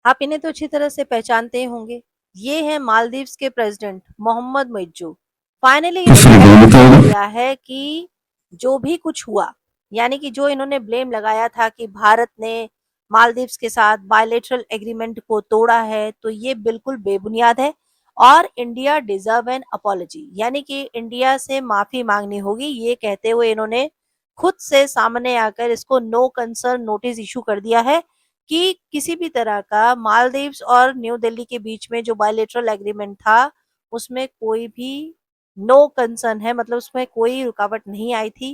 आप इन्हें तो अच्छी तरह से पहचानते ही होंगे। ये है मालदीव्स के प्रेसिडेंट मोहम्मद मुइज्जू। फाइनली इन्होंने एक्सेप्ट किया है कि जो भी कुछ हुआ, यानी कि जो इन्होंने ब्लेम लगाया था कि भारत ने मालदीव्स के साथ बायलैटरल एग्रीमेंट को तोड़ा है, तो ये बिल्कुल बेबुनियाद है और इंडिया डिजर्व एन अपॉलजी, यानी कि इंडिया से माफी मांगनी होगी। ये कहते हुए इन्होंने खुद से सामने आकर इसको नो कंसर्न नोटिस इशू कर दिया है कि किसी भी तरह का मालदीव्स और न्यू दिल्ली के बीच में जो बायलैटरल एग्रीमेंट था, उसमें कोई भी नो कंसर्न है, मतलब उसमें कोई रुकावट नहीं आई थी,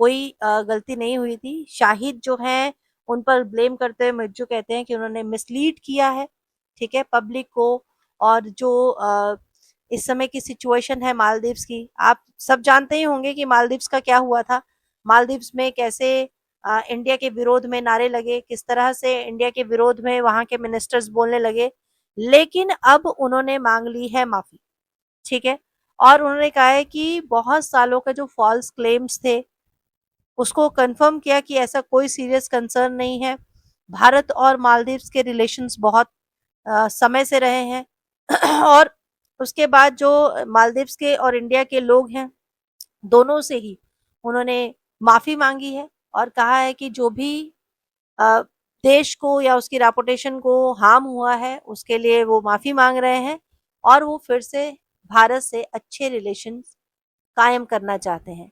कोई गलती नहीं हुई थी। शाहिद जो है उन पर ब्लेम करते हुए मिर्जू कहते हैं कि उन्होंने मिसलीड किया है, ठीक है, पब्लिक को। और जो इस समय की सिचुएशन है मालदीव्स की, आप सब जानते ही होंगे कि मालदीव्स का क्या हुआ था। मालदीव्स में कैसे इंडिया के विरोध में नारे लगे, किस तरह से इंडिया के विरोध में वहां के मिनिस्टर्स बोलने लगे। लेकिन अब उन्होंने मांग ली है माफी, ठीक है। और उन्होंने कहा है कि बहुत सालों का जो फॉल्स क्लेम्स थे उसको कंफर्म किया कि ऐसा कोई सीरियस कंसर्न नहीं है। भारत और मालदीव्स के रिलेशंस बहुत समय से रहे हैं और उसके बाद जो मालदीव्स के और इंडिया के लोग हैं, दोनों से ही उन्होंने माफी मांगी है और कहा है कि जो भी अ, देश को या उसकी रेपुटेशन को हार्म हुआ है उसके लिए वो माफी मांग रहे हैं और वो फिर से भारत से अच्छे रिलेशन कायम करना चाहते हैं।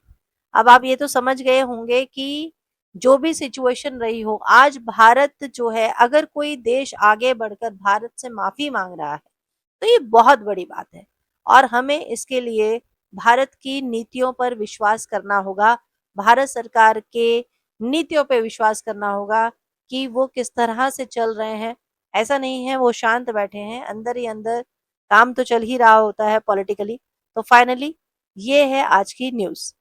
अब आप ये तो समझ गए होंगे कि जो भी सिचुएशन रही हो, आज भारत जो है, अगर कोई देश आगे बढ़कर भारत से माफी मांग रहा है तो ये बहुत बड़ी बात है और हमें इसके लिए भारत की नीतियों पर विश्वास करना होगा, भारत सरकार के नीतियों पर विश्वास करना होगा कि वो किस तरह से चल रहे हैं। ऐसा नहीं है वो शांत बैठे हैं, अंदर ही अंदर काम तो चल ही रहा होता है पॉलिटिकली। तो फाइनली ये है आज की न्यूज़।